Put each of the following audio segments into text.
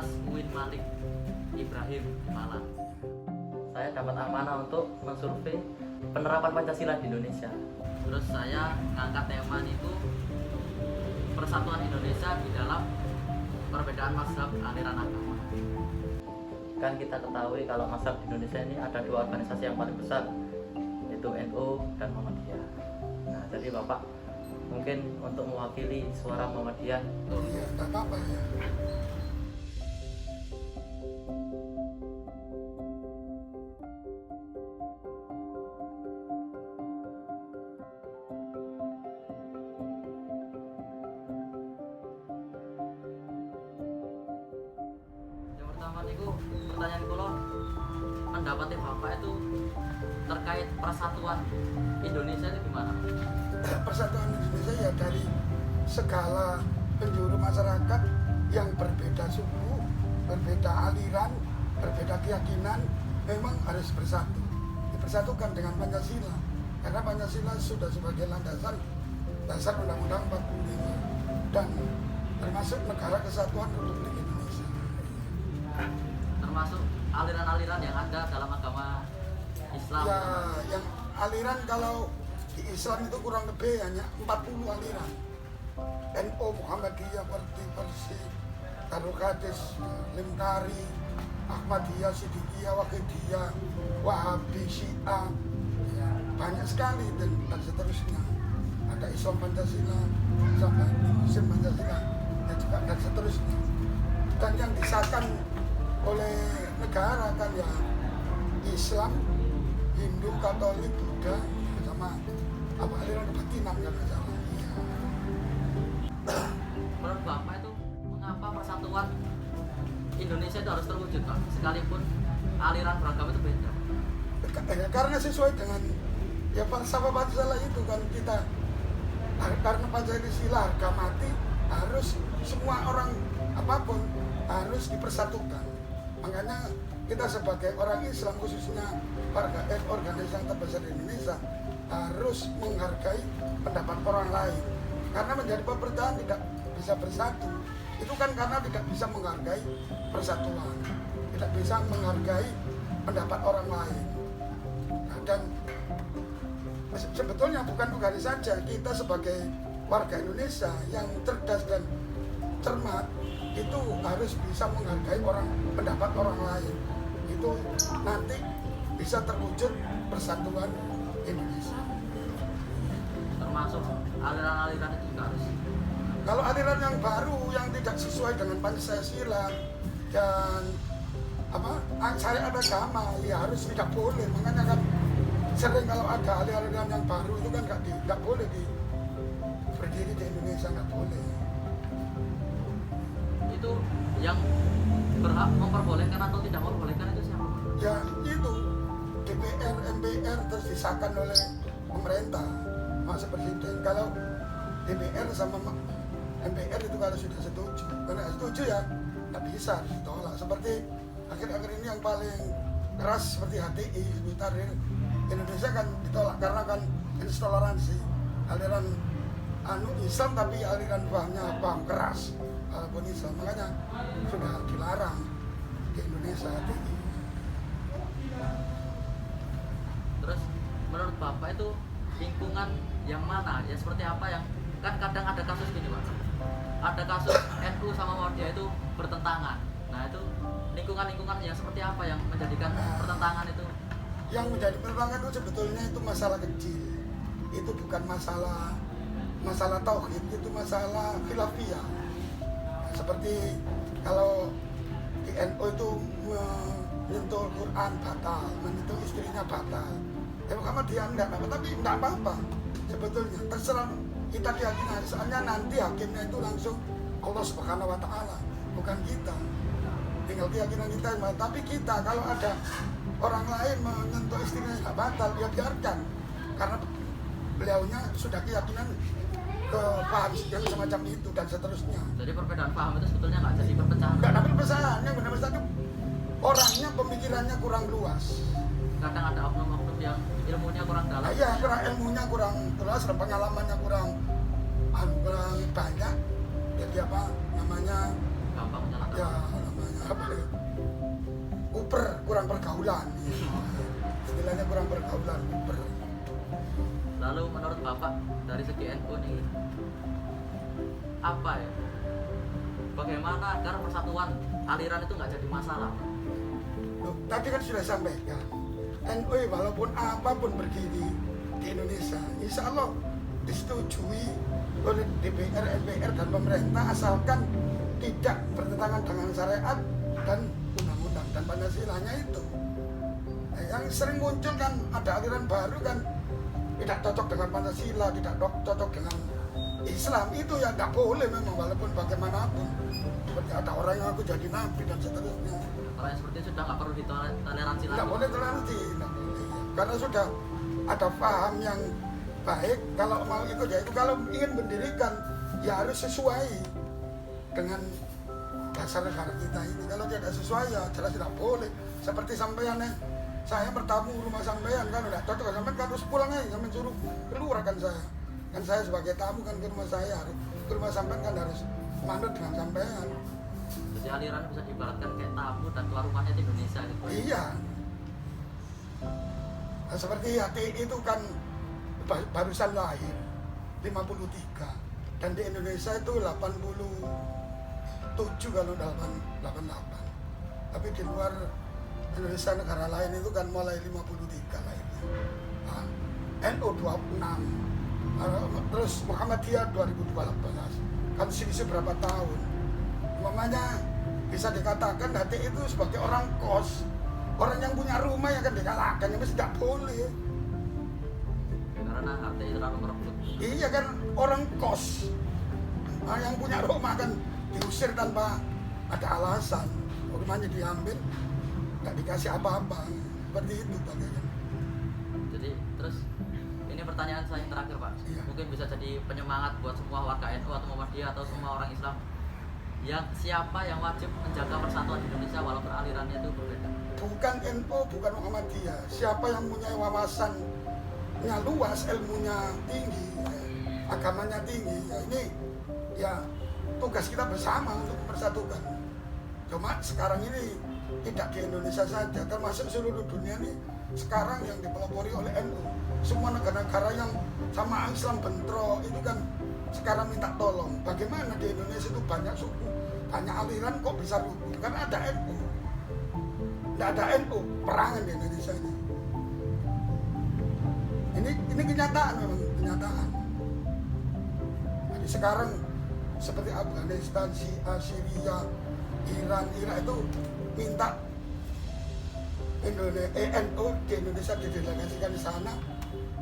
Universitas UIN Malik Ibrahim Malang. Saya dapat amanah untuk mensurvei penerapan Pancasila di Indonesia. Terus saya ngangkat tema itu persatuan Indonesia di dalam perbedaan mazhab aliran agama. Kan kita ketahui kalau mazhab di Indonesia ini ada dua organisasi yang paling besar, yaitu NU dan Muhammadiyah. Nah, jadi Bapak mungkin untuk mewakili suara Muhammadiyah. Iya, tak apa-apa ya. Yang pertama niku pertanyaan kula, pendapatnya Bapak itu terkait persatuan Indonesia itu gimana? Persatuan Indonesia ya dari segala penjuru masyarakat yang berbeda suku, berbeda aliran, berbeda keyakinan, memang harus bersatu. Dipersatukan dengan Pancasila, karena Pancasila sudah sebagai landasan dasar Undang-Undang 45 dan termasuk Negara Kesatuan Republik Indonesia. Termasuk aliran-aliran yang ada dalam agama Islam. Ya, yang aliran kalau di Islam itu kurang lebih hanya 40 aliran. NU, Muhammadiyah, Persi, Darul Hadis, Limtari, Ahmadiyah, Siddiqiyah, Wahidiyah, Wahabi, Syiah, banyak sekali dan seterusnya. Ada Islam Pancasila, sampai Muslim Pancasila, dan seterusnya. Dan yang disahkan oleh negara kan ya Islam, Hindu, Katolik, Buddha, sama apa aliran kebatinan kan salah. Menurut Bapak itu mengapa persatuan Indonesia itu harus terwujud, Pak? Sekalipun aliran beragama itu beda. Karena sesuai dengan ya falsafah Pancasila itu kan kita, karena Pancasila harga mati, harus semua orang apapun harus dipersatukan. Makanya kita sebagai orang Islam, khususnya organisasi yang terbesar di Indonesia, harus menghargai pendapat orang lain. Karena menjadi pemerintahan tidak bisa bersatu, itu kan karena tidak bisa menghargai persatuan, tidak bisa menghargai pendapat orang lain. Nah, dan sebetulnya bukan tugas saja kita sebagai warga Indonesia yang cerdas dan cermat, itu harus bisa menghargai pendapat orang lain. Itu nanti bisa terwujud persatuan Indonesia. Termasuk aliran-aliran itu juga harus. Kalau aliran yang baru yang tidak sesuai dengan Pancasila dan syariat agama, ya harus tidak boleh. Makanya kan sering kalau ada aliran yang baru itu kan nggak boleh berdiri di Indonesia, nggak boleh. Itu yang berhak memperbolehkan atau tidak memperbolehkan itu siapa? Ya itu DPR, MPR terus disahkan oleh pemerintah, masa presiden. Kalau DPR sama MPR itu kalau sudah setuju, karena setuju ya nggak bisa ditolak. Seperti akhir-akhir ini yang paling keras seperti HTI, Hizbut Tahrir Indonesia kan ditolak karena kan intoleransi, aliran Islam tapi aliran paham keras walaupun Islam, makanya sudah dilarang di Indonesia HTI. Terus menurut Bapak itu lingkungan yang mana, ya seperti apa yang kan kadang ada kasus gini Pak, ada kasus NU sama Muhammadiyah itu bertentangan. Nah itu lingkungan-lingkungan yang seperti apa yang menjadikan pertentangan itu? Yang menjadi pertentangan itu sebetulnya itu masalah kecil, itu bukan masalah tauhid, itu masalah khilafiyah. Seperti kalau di NU itu menyentuh Quran batal, menyentuh istrinya batal. Ya Muhammadiyah enggak apa-apa, tapi enggak apa-apa sebetulnya, terserah kita keyakinan. Soalnya nanti hakimnya itu langsung Allah Subhanahu wa Ta'ala, bukan kita. Tinggal keyakinan kita. Tapi kita kalau ada orang lain menyentuh istrinya enggak batal, ya biarkan, karena beliaunya sudah keyakinan ke paham yang semacam itu dan seterusnya. Jadi perbedaan paham itu sebetulnya nggak jadi perpecahan. Enggak ada perpecahan, yang benar-benar orangnya pemikirannya kurang luas. Kadang ada oknum-oknum yang ilmunya kurang dalam. Iya, ilmunya kurang luas dan pengalamannya kurang banyak. Jadi apa namanya? Gampang menyalahkan. Ya namanya apa ya, kurang pergaulan ya. Istilahnya kurang pergaulan, kuper. Lalu menurut Bapak dari segi NU nih, apa ya? Bagaimana agar persatuan aliran itu nggak jadi masalah? Loh, tadi kan sudah sampaikan, NU walaupun apapun berdiri di Indonesia, insya Allah disetujui oleh DPR, MPR, dan pemerintah asalkan tidak bertentangan dengan syariat dan undang-undang dan Pancasilanya itu. Nah, yang sering muncul kan ada aliran baru kan tidak cocok dengan Pancasila, tidak cocok dengan Islam, itu ya tidak boleh memang walaupun bagaimanapun. Seperti ada orang yang aku jadi nabi dan seterusnya. Kalau yang seperti itu sudah nggak perlu ditoleransi lagi. Tidak boleh toleransi, tidak boleh. Karena sudah ada paham yang baik. Kalau mau ikut ya itu, kalau ingin mendirikan ya harus sesuai dengan dasar negara kita ini. Kalau tidak sesuai ya jelas tidak boleh. Seperti sampean saya bertamu rumah sampean kan udah cocok, sampean kan harus pulang aja, sampean suruh keluar kan saya. Kan saya sebagai tamu kan ke rumah saya, ke rumah sampean kan harus manut dengan sampean. Jadi aliran bisa diibaratkan kayak tamu dan tuan rumahnya di Indonesia gitu. Iya. Nah, seperti HTI itu kan barusan lahir 53 dan di Indonesia itu 87 kalau 88. Tapi di luar Indonesia negara lain itu kan mulai 53 lahirnya. Nah, NU 26. Terus Muhammadiyah 2012. Kan selisih berapa tahun? Mamanya bisa dikatakan HTI itu sebagai orang kos, orang yang punya rumah yang akan dikalahkan, yang mesti tidak boleh. Karena HTI terlalu merebut. Iya kan, orang kos, nah, yang punya rumah kan diusir tanpa ada alasan, rumahnya diambil, nggak dikasih apa-apa, seperti itu bagainya. Jadi terus ini pertanyaan saya yang terakhir Pak, Iya. mungkin bisa jadi penyemangat buat semua warga NU atau Muhammadiyah atau semua orang Islam. Yang siapa yang wajib menjaga persatuan Indonesia walaupun alirannya itu berbeda? Bukan NU, bukan Muhammadiyah. Siapa yang punya wawasannya luas, ilmunya tinggi, agamanya tinggi, ya ini ya tugas kita bersama untuk mempersatukan. Cuma sekarang ini tidak di Indonesia saja, termasuk seluruh dunia ini sekarang yang dipelopori oleh NU. Semua negara-negara yang sama Islam bentrok itu kan sekarang minta tolong. Bagaimana di Indonesia itu banyak suku, banyak aliran kok bisa rukun? Kan ada NU. Tidak ada NU, perangan di Indonesia ini. Ini kenyataan, memang kenyataan. Jadi sekarang seperti Afghanistan, Syria, Iran, Irak itu minta NU di Indonesia didelegasikan di sana,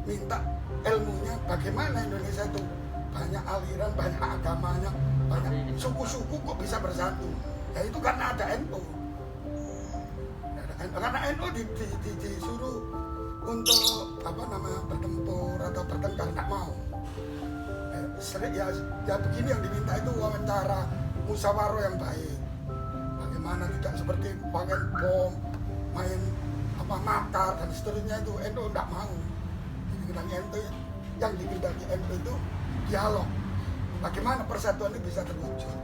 minta ilmunya bagaimana Indonesia itu banyak aliran, banyak agamanya, banyak suku-suku kok bisa bersatu. Ya itu karena ada NU. Karena NU disuruh untuk bertempur atau bertengkar, nggak mau. Ya begini yang diminta itu wawancara musyawarah yang baik. Bagaimana tidak seperti pakai bom, main makar dan seterusnya, itu NU nggak mau. Jadi NU yang dikendaki NU itu dialog. Bagaimana persatuan ini bisa terwujud?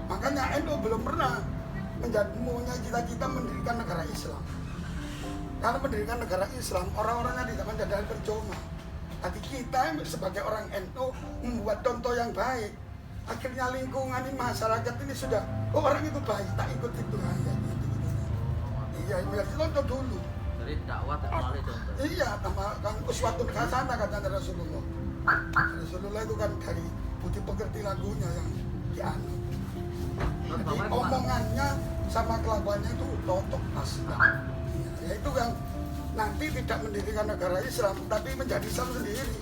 Makanya NU belum pernah punya cita-cita mendirikan negara Islam. Karena mendirikan negara Islam, orang-orangnya tidak menjadi percuma. Tapi kita sebagai orang NU membuat contoh yang baik. Akhirnya lingkungan ini, masyarakat ini sudah, orang itu baik, tak ikut itu aja. Iya, berarti contoh dulu. Jadi dakwah dan melalui contoh. Iya, tambahkan uswatun hasanah kata Rasulullah. Rasulullah itu kan dari budi pekerti lagunya yang dianut. Jadi omongannya sama kelakuannya itu cocok pas. Ya itu yang nanti tidak mendirikan negara Islam, tapi menjadi Islam sendiri.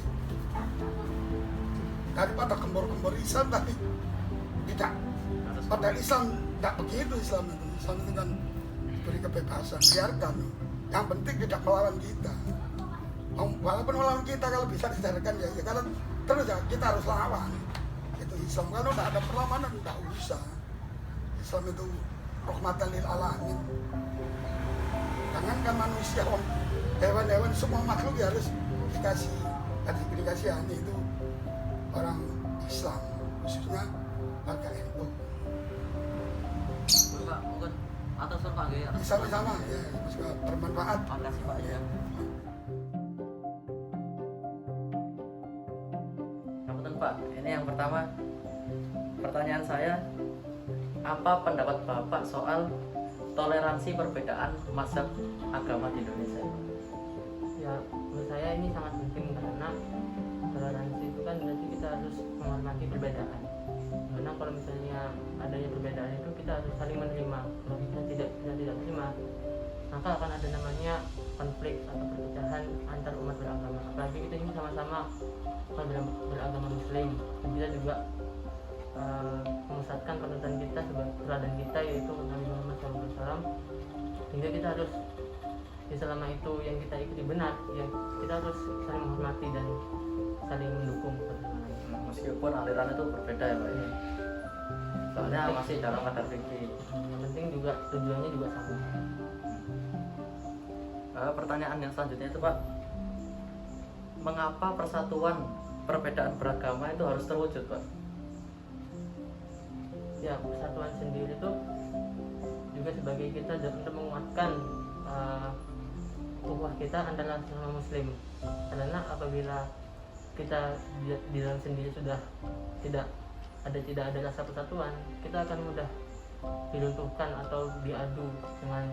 Daripada gembor-gembor Islam tapi tidak. Padahal Islam tidak begitu, Islam itu kan beri kebebasan, biarkan. Yang penting tidak melawan kita. Walaupun melawan kita, kalau bisa dijalankan ya kalau terus ya kita harus lawan. Itu Islam. Kalau tidak ada perlawanan tidak usah. Islam itu rahmatan lil alamin. Jangankan manusia, hewan-hewan, semua makhluk ya harus dikasih hanya itu orang Islam, khususnya warga NU. Pak, mungkin atau sur Pak Gaya? Sama-sama ya, semoga bermanfaat. Makasih Pak ya. Ngapunten Pak, ini yang pertama pertanyaan saya, apa pendapat Bapak soal toleransi perbedaan mazhab agama di Indonesia? Ya, menurut saya ini sangat penting karena toleransi itu kan berarti kita harus menghormati perbedaan. Karena kalau misalnya adanya perbedaan itu kita harus saling menerima. Kalau kita tidak terima, maka akan ada namanya konflik atau perpecahan antar umat beragama. Apalagi kita ini sama-sama beragama Muslim, dan kita juga memusatkan panutan kita sebagai teladan kita, yaitu Nabi Muhammad SAW. Sehingga kita harus selama itu yang kita ikuti benar, ya kita harus saling menghormati dan saling mendukung. Meskipun aliran itu berbeda ya Pak ya. Soalnya masih dalam kadar fikih. Yang penting juga tujuannya juga sama. Pertanyaan yang selanjutnya itu Pak, mengapa persatuan perbedaan beragama itu harus terwujud Pak? Ya, persatuan sendiri itu juga sebagai kita untuk menguatkan ukhuwah kita antara sesama Muslim. Karena apabila kita di dalam sendiri sudah tidak ada rasa persatuan, kita akan mudah diruntuhkan atau diadu dengan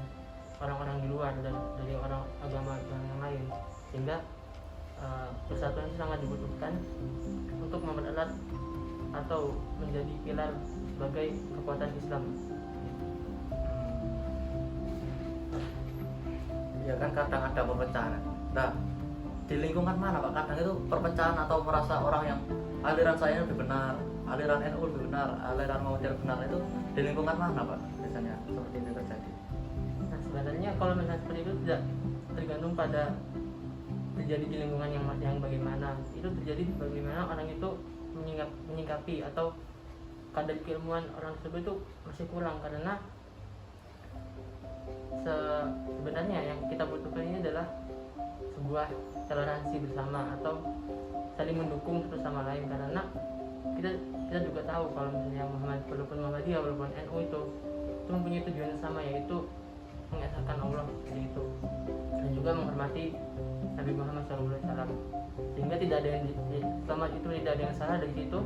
orang-orang di luar dan dari orang agama yang lain. Sehingga persatuan itu sangat dibutuhkan untuk mempererat atau menjadi pilar sebagai kekuatan Islam. Ya kan kadang ada perpecahan. Nah, di lingkungan mana Pak? Kadang itu perpecahan atau merasa orang yang aliran saya lebih benar, aliran NU lebih benar, aliran Muhammadiyah benar, itu di lingkungan mana Pak? Biasanya seperti ini terjadi. Nah, sebenarnya kalau misalnya seperti itu tidak tergantung pada terjadi di lingkungan yang bagaimana. Itu terjadi bagaimana orang itu menyikapi atau kadar keilmuan orang tersebut itu masih kurang, karena sebenarnya yang kita butuhkan ini adalah sebuah toleransi bersama atau saling mendukung satu sama lain. Karena kita juga tahu kalau misalnya walaupun Muhammadiyah walaupun NU itu mempunyai tujuan yang sama, yaitu mengesahkan Allah seperti itu, dan juga menghormati Nabi Muhammad SAW. Sehingga tidak ada yang selama itu tidak ada yang salah dari situ,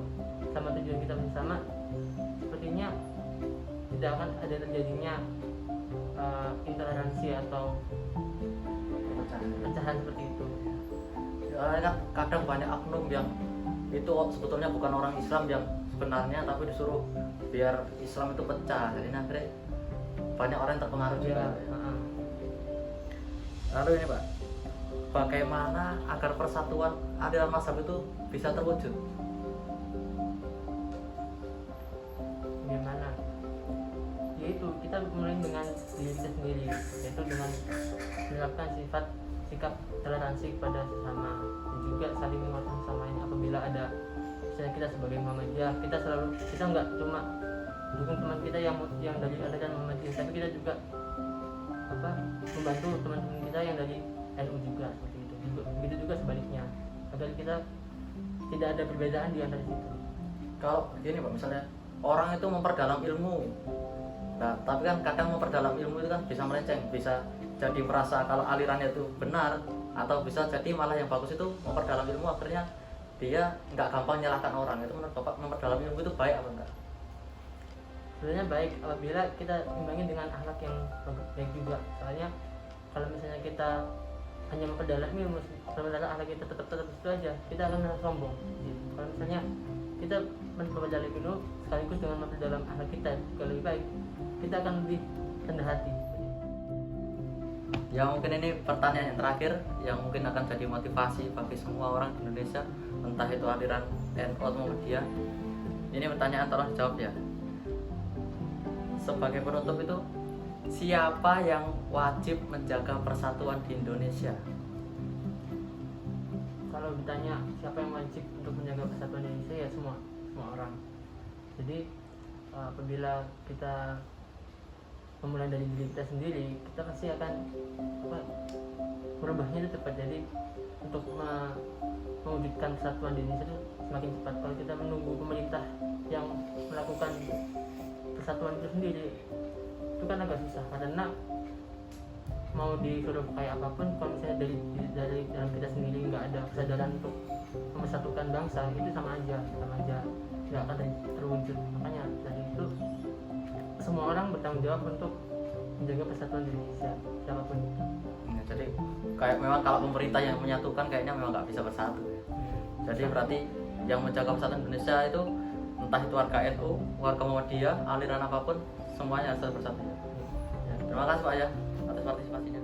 sama tujuan kita bersama, sepertinya tidak akan ada terjadinya intoleransi atau pecahan seperti itu. Ya, kan kadang banyak oknum yang itu sebetulnya bukan orang Islam yang sebenarnya, tapi disuruh biar Islam itu pecah. Jadi akhirnya banyak orang yang terpengaruh juga. Lalu ini Pak, bagaimana agar persatuan aliran mazhab itu bisa terwujud? Bagaimana? Yaitu kita mulai dengan diri kita sendiri, yaitu dengan menerapkan sikap toleransi kepada sesama, dan juga saling menguatkan sesama ini. Apabila ada misalnya kita sebagai Muhammadiyah, kita nggak cuma dukung teman kita yang dari aliran Muhammadiyah, tapi kita juga membantu teman-teman kita yang dari NU juga, seperti itu. Begitu juga sebaliknya, agar kita tidak ada perbedaan di antara itu. Kalau gini Pak, misalnya orang itu memperdalam ilmu, nah tapi kan kadang memperdalam ilmu itu kan bisa melenceng, bisa jadi merasa kalau alirannya itu benar, atau bisa jadi malah yang bagus itu memperdalam ilmu akhirnya dia nggak gampang nyalahkan orang. Itu menurut Bapak memperdalam ilmu itu baik apa enggak? Sebenarnya baik apabila kita imbangi dengan akhlak yang baik juga. Soalnya kalau misalnya kita hanya memperdalam ilmu sementara akhlak kita tetap itu aja, kita akan merasa sombong. Kalau misalnya kita memperdalam ilmu sekaligus dengan memperdalam akhlak kita kalau lebih baik, kita akan lebih rendah hati. Ya mungkin ini pertanyaan yang terakhir yang mungkin akan jadi motivasi bagi semua orang di Indonesia, entah itu aliran NU atau Muhammadiyah. Ini pertanyaan, tolong dijawab ya. Sebagai penutup itu, siapa yang wajib menjaga persatuan di Indonesia? Kalau ditanya siapa yang wajib untuk menjaga persatuan Indonesia, ya semua orang. Jadi apabila kita memulai dari diri kita sendiri, kita pasti akan merubahnya itu cepat. Jadi untuk mewujudkan persatuan di Indonesia itu semakin cepat. Kalau kita menunggu pemerintah yang melakukan persatuan itu sendiri, itu kan agak susah karena mau disuruh kayak apapun kalau misalnya dari dalam kita sendiri nggak ada kesadaran untuk mempersatukan bangsa, itu sama aja nggak akan terwujud. Makanya dari itu semua orang bertanggung jawab untuk menjaga persatuan di Indonesia, siapapun itu. Ya, jadi kayak memang kalau pemerintah yang menyatukan kayaknya memang nggak bisa bersatu ya. Jadi berarti yang menjaga persatuan Indonesia itu entah itu warga NU, warga Muhammadiyah, aliran apapun, semuanya harus bersatu ya. Terima kasih Pak ya atas partisipasinya.